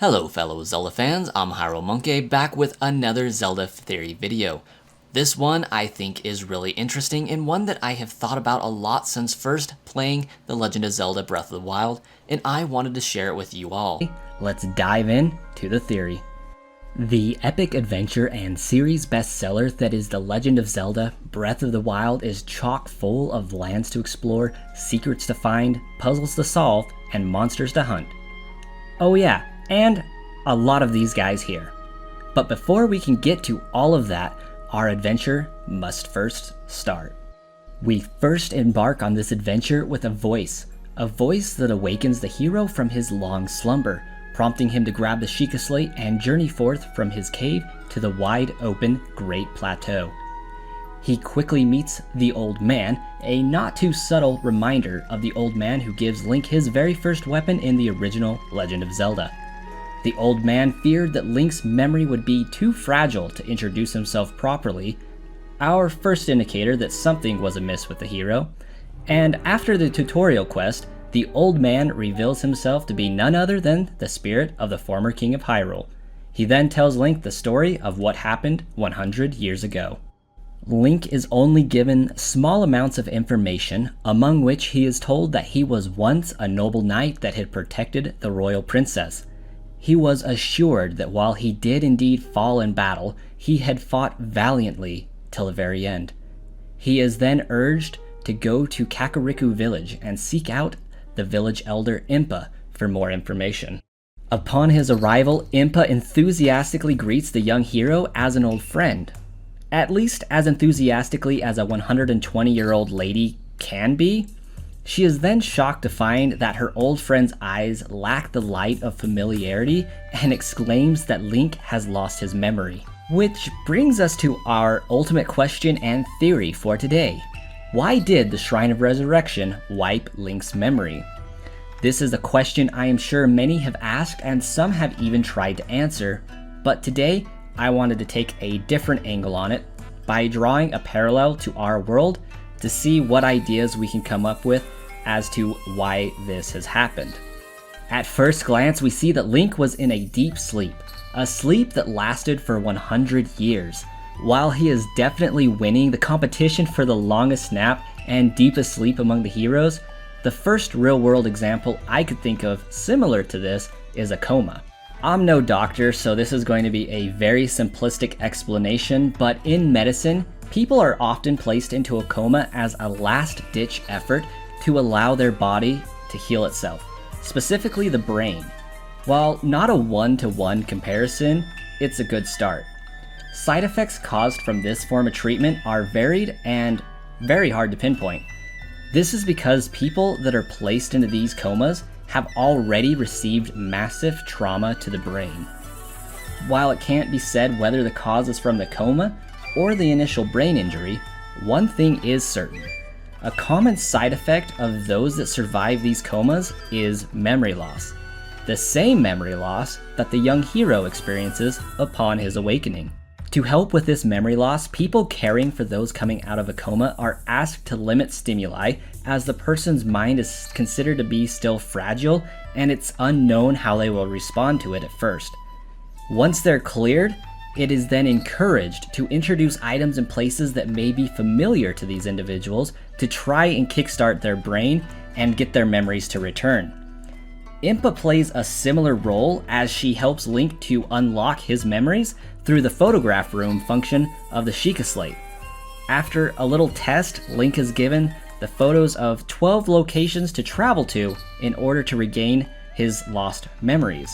Hello fellow Zelda fans, I'm Monkey back with another Zelda Theory video. This one I think is really interesting and one that I have thought about a lot since first playing The Legend of Zelda Breath of the Wild, and I wanted to share it with you all. Let's dive in to the theory. The epic adventure and series bestseller that is The Legend of Zelda Breath of the Wild is chock full of lands to explore, secrets to find, puzzles to solve, and monsters to hunt. Oh yeah, and a lot of these guys here. But before we can get to all of that, our adventure must first start. We first embark on this adventure with a voice that awakens the hero from his long slumber, prompting him to grab the Sheikah Slate and journey forth from his cave to the wide open Great Plateau. He quickly meets the Old Man, a not too subtle reminder of the Old Man who gives Link his very first weapon in the original Legend of Zelda. The Old Man feared that Link's memory would be too fragile to introduce himself properly, our first indicator that something was amiss with the hero, and after the tutorial quest, the Old Man reveals himself to be none other than the spirit of the former King of Hyrule. He then tells Link the story of what happened 100 years ago. Link is only given small amounts of information, among which he is told that he was once a noble knight that had protected the royal princess. He was assured that while he did indeed fall in battle, he had fought valiantly till the very end. He is then urged to go to Kakariko village and seek out the village elder Impa for more information. Upon his arrival, Impa enthusiastically greets the young hero as an old friend. At least as enthusiastically as a 120-year-old lady can be. She is then shocked to find that her old friend's eyes lack the light of familiarity and exclaims that Link has lost his memory. Which brings us to our ultimate question and theory for today. Why did the Shrine of Resurrection wipe Link's memory? This is a question I am sure many have asked and some have even tried to answer, but today I wanted to take a different angle on it by drawing a parallel to our world to see what ideas we can come up with as to why this has happened. At first glance, we see that Link was in a deep sleep, a sleep that lasted for 100 years. While he is definitely winning the competition for the longest nap and deepest sleep among the heroes, the first real-world example I could think of similar to this is a coma. I'm no doctor, so this is going to be a very simplistic explanation, but in medicine, people are often placed into a coma as a last-ditch effort to allow their body to heal itself, specifically the brain. While not a one-to-one comparison, it's a good start. Side effects caused from this form of treatment are varied and very hard to pinpoint. This is because people that are placed into these comas have already received massive trauma to the brain. While it can't be said whether the cause is from the coma or the initial brain injury, one thing is certain. A common side effect of those that survive these comas is memory loss. The same memory loss that the young hero experiences upon his awakening. To help with this memory loss, people caring for those coming out of a coma are asked to limit stimuli as the person's mind is considered to be still fragile and it's unknown how they will respond to it at first. Once they're cleared, it is then encouraged to introduce items and places that may be familiar to these individuals to try and kickstart their brain and get their memories to return. Impa plays a similar role as she helps Link to unlock his memories through the photograph room function of the Sheikah Slate. After a little test, Link is given the photos of 12 locations to travel to in order to regain his lost memories.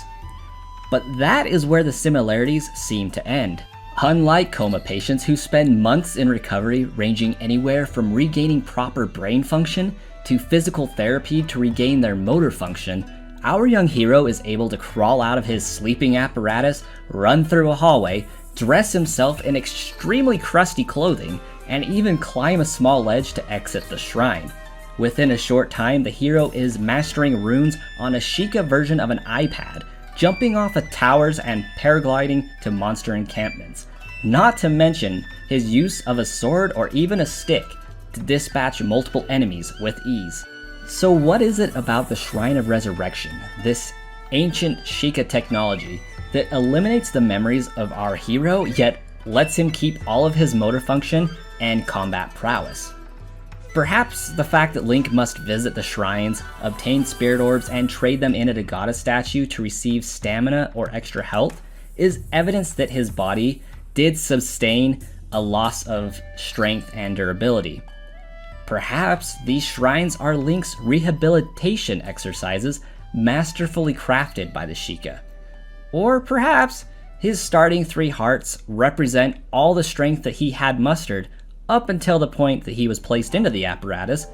But that is where the similarities seem to end. Unlike coma patients who spend months in recovery ranging anywhere from regaining proper brain function to physical therapy to regain their motor function, our young hero is able to crawl out of his sleeping apparatus, run through a hallway, dress himself in extremely crusty clothing, and even climb a small ledge to exit the shrine. Within a short time, the hero is mastering runes on a Sheikah version of an iPad, jumping off of towers and paragliding to monster encampments. Not to mention his use of a sword or even a stick to dispatch multiple enemies with ease. So what is it about the Shrine of Resurrection, this ancient Sheikah technology that eliminates the memories of our hero, yet lets him keep all of his motor function and combat prowess. Perhaps the fact that Link must visit the shrines, obtain spirit orbs, and trade them in at a goddess statue to receive stamina or extra health is evidence that his body did sustain a loss of strength and durability. Perhaps these shrines are Link's rehabilitation exercises masterfully crafted by the Sheikah. Or perhaps his starting 3 hearts represent all the strength that he had mustered up until the point that he was placed into the apparatus,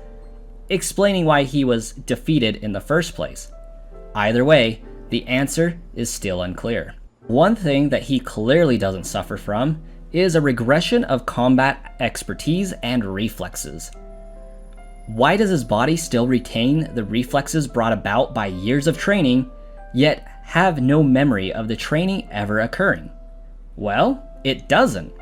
explaining why he was defeated in the first place. Either way, the answer is still unclear. One thing that he clearly doesn't suffer from is a regression of combat expertise and reflexes. Why does his body still retain the reflexes brought about by years of training, yet have no memory of the training ever occurring? Well, it doesn't.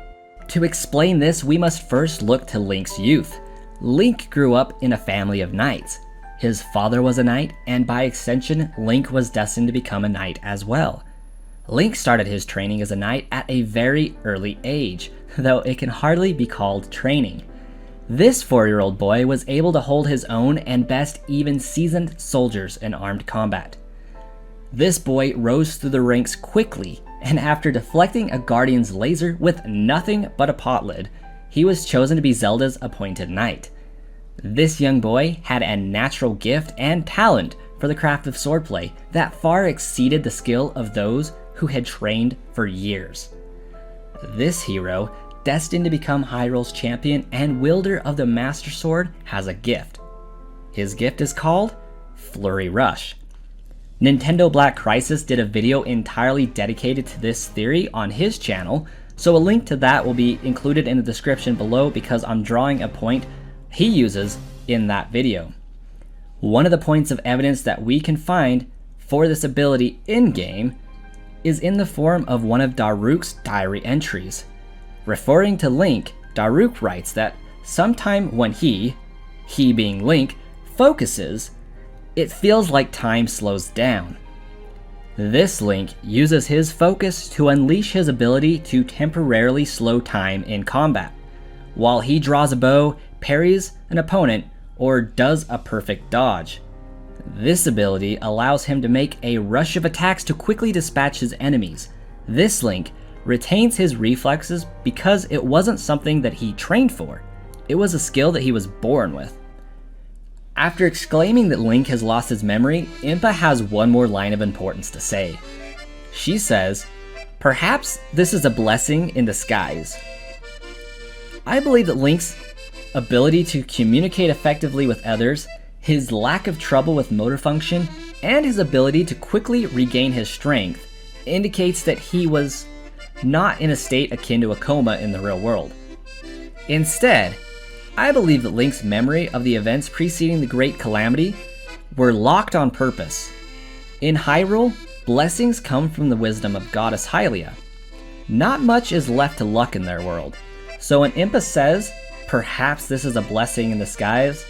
To explain this, we must first look to Link's youth. Link grew up in a family of knights. His father was a knight, and by extension, Link was destined to become a knight as well. Link started his training as a knight at a very early age, though it can hardly be called training. This 4-year-old boy was able to hold his own and best even seasoned soldiers in armed combat. This boy rose through the ranks quickly, and after deflecting a guardian's laser with nothing but a pot lid, he was chosen to be Zelda's appointed knight. This young boy had a natural gift and talent for the craft of swordplay that far exceeded the skill of those who had trained for years. This hero, destined to become Hyrule's champion and wielder of the Master Sword, has a gift. His gift is called Flurry Rush. Nintendo Black Crisis did a video entirely dedicated to this theory on his channel, so a link to that will be included in the description below because I'm drawing a point he uses in that video. One of the points of evidence that we can find for this ability in-game is in the form of one of Daruk's diary entries. Referring to Link, Daruk writes that sometime when he being Link, focuses, it feels like time slows down. This Link uses his focus to unleash his ability to temporarily slow time in combat, while he draws a bow, parries an opponent, or does a perfect dodge. This ability allows him to make a rush of attacks to quickly dispatch his enemies. This Link retains his reflexes because it wasn't something that he trained for. It was a skill that he was born with. After exclaiming that Link has lost his memory, Impa has one more line of importance to say. She says, "Perhaps this is a blessing in disguise." I believe that Link's ability to communicate effectively with others, his lack of trouble with motor function, and his ability to quickly regain his strength indicates that he was not in a state akin to a coma in the real world. Instead, I believe that Link's memory of the events preceding the Great Calamity were locked on purpose. In Hyrule, blessings come from the wisdom of Goddess Hylia. Not much is left to luck in their world, so when Impa says, "Perhaps this is a blessing in disguise,"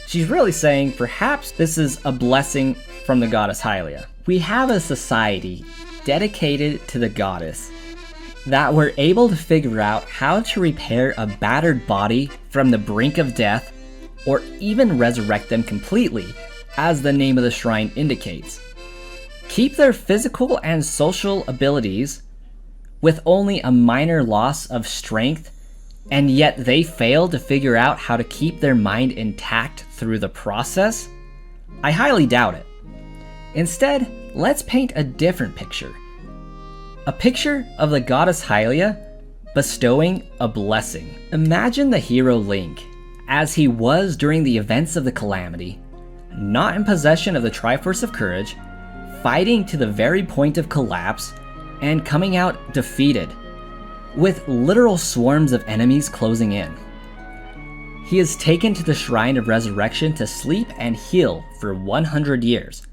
she's really saying, perhaps this is a blessing from the Goddess Hylia. We have a society dedicated to the goddess that were able to figure out how to repair a battered body from the brink of death, or even resurrect them completely, as the name of the shrine indicates. Keep their physical and social abilities with only a minor loss of strength, and yet they fail to figure out how to keep their mind intact through the process? I highly doubt it. Instead, let's paint a different picture. A picture of the goddess Hylia bestowing a blessing. Imagine the hero Link, as he was during the events of the Calamity, not in possession of the Triforce of Courage, fighting to the very point of collapse, and coming out defeated, with literal swarms of enemies closing in. He is taken to the Shrine of Resurrection to sleep and heal for 100 years,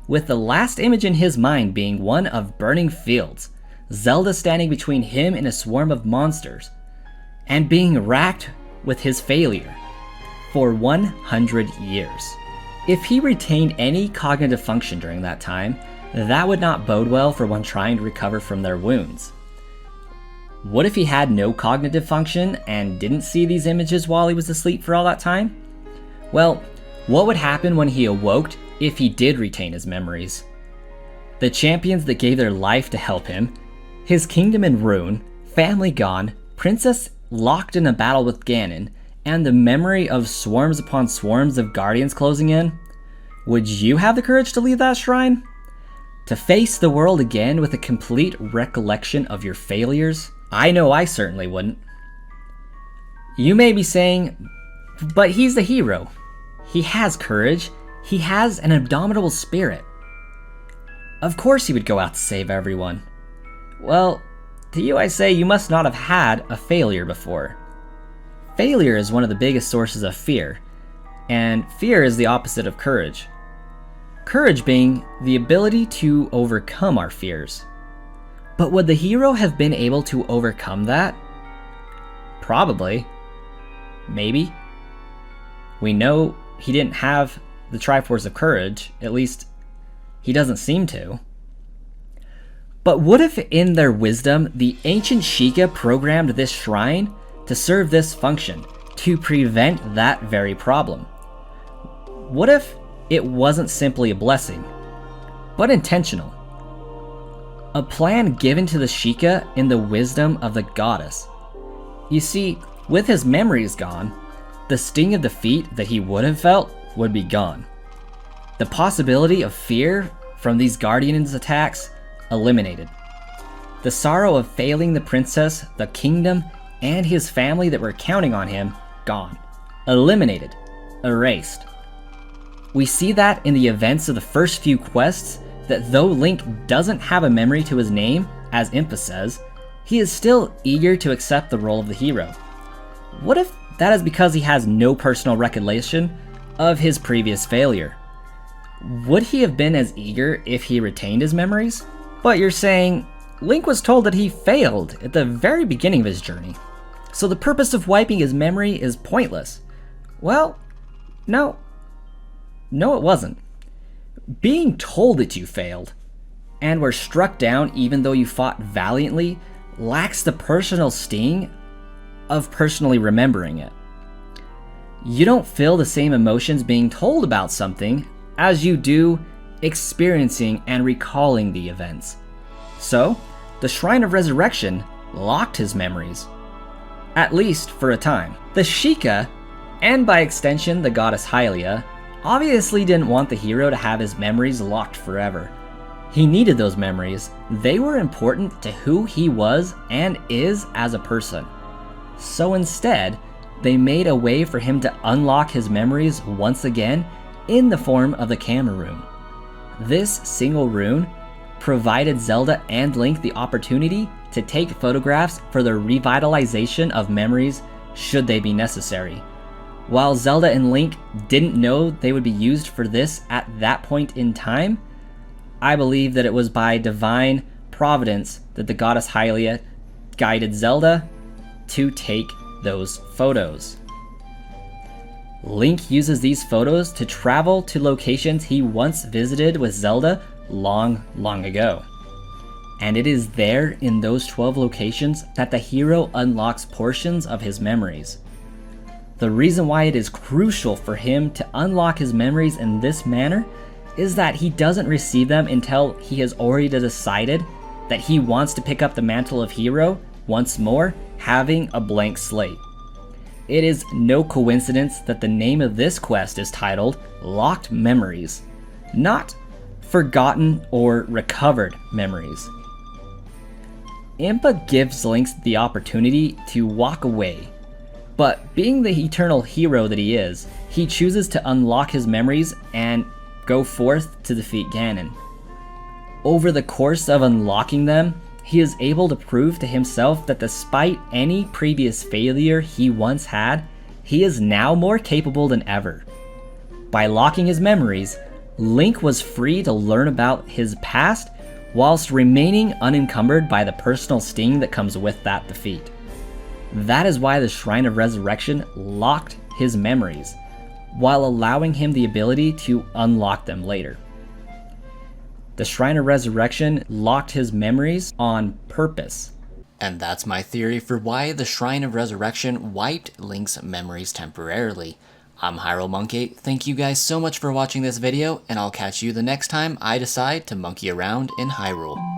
with the last image in his mind being one of burning fields, Zelda standing between him and a swarm of monsters, and being racked with his failure for 100 years. If he retained any cognitive function during that time, that would not bode well for one trying to recover from their wounds. What if he had no cognitive function and didn't see these images while he was asleep for all that time? Well, what would happen when he awoke if he did retain his memories? The champions that gave their life to help him, his kingdom in ruin, family gone, princess locked in a battle with Ganon, and the memory of swarms upon swarms of guardians closing in, would you have the courage to leave that shrine? To face the world again with a complete recollection of your failures? I know I certainly wouldn't. You may be saying, but he's the hero. He has courage. He has an indomitable spirit. Of course he would go out to save everyone. Well, to you I say you must not have had a failure before. Failure is one of the biggest sources of fear, and fear is the opposite of courage. Courage being the ability to overcome our fears. But would the hero have been able to overcome that? Probably. Maybe. We know he didn't have the Triforce of Courage, at least he doesn't seem to. But what if in their wisdom, the ancient Sheikah programmed this shrine to serve this function, to prevent that very problem? What if it wasn't simply a blessing, but intentional? A plan given to the Sheikah in the wisdom of the goddess. You see, with his memories gone, the sting of defeat that he would have felt would be gone. The possibility of fear from these guardians' attacks eliminated. The sorrow of failing the princess, the kingdom, and his family that were counting on him, gone. Eliminated. Erased. We see that in the events of the first few quests, that though Link doesn't have a memory to his name, as Impa says, he is still eager to accept the role of the hero. What if that is because he has no personal recollection of his previous failure? Would he have been as eager if he retained his memories? But you're saying, Link was told that he failed at the very beginning of his journey, so the purpose of wiping his memory is pointless. Well, no. No, it wasn't. Being told that you failed, and were struck down even though you fought valiantly, lacks the personal sting of personally remembering it. You don't feel the same emotions being told about something as you do experiencing and recalling the events. So, the Shrine of Resurrection locked his memories. At least for a time. The Sheikah, and by extension the goddess Hylia, obviously didn't want the hero to have his memories locked forever. He needed those memories. They were important to who he was and is as a person. So instead, they made a way for him to unlock his memories once again in the form of the camera room. This single rune provided Zelda and Link the opportunity to take photographs for the revitalization of memories should they be necessary. While Zelda and Link didn't know they would be used for this at that point in time, I believe that it was by divine providence that the goddess Hylia guided Zelda to take those photos. Link uses these photos to travel to locations he once visited with Zelda long, long ago. And it is there in those 12 locations that the hero unlocks portions of his memories. The reason why it is crucial for him to unlock his memories in this manner is that he doesn't receive them until he has already decided that he wants to pick up the mantle of hero once more, having a blank slate. It is no coincidence that the name of this quest is titled Locked Memories, not Forgotten or Recovered Memories. Impa gives Link the opportunity to walk away, but being the eternal hero that he is, he chooses to unlock his memories and go forth to defeat Ganon. Over the course of unlocking them, he is able to prove to himself that despite any previous failure he once had, he is now more capable than ever. By locking his memories, Link was free to learn about his past whilst remaining unencumbered by the personal sting that comes with that defeat. That is why the Shrine of Resurrection locked his memories. while allowing him the ability to unlock them later. The Shrine of Resurrection locked his memories on purpose. And that's my theory for why the Shrine of Resurrection wiped Link's memories temporarily. I'm Hyrule Monkey, thank you guys so much for watching this video, and I'll catch you the next time I decide to monkey around in Hyrule.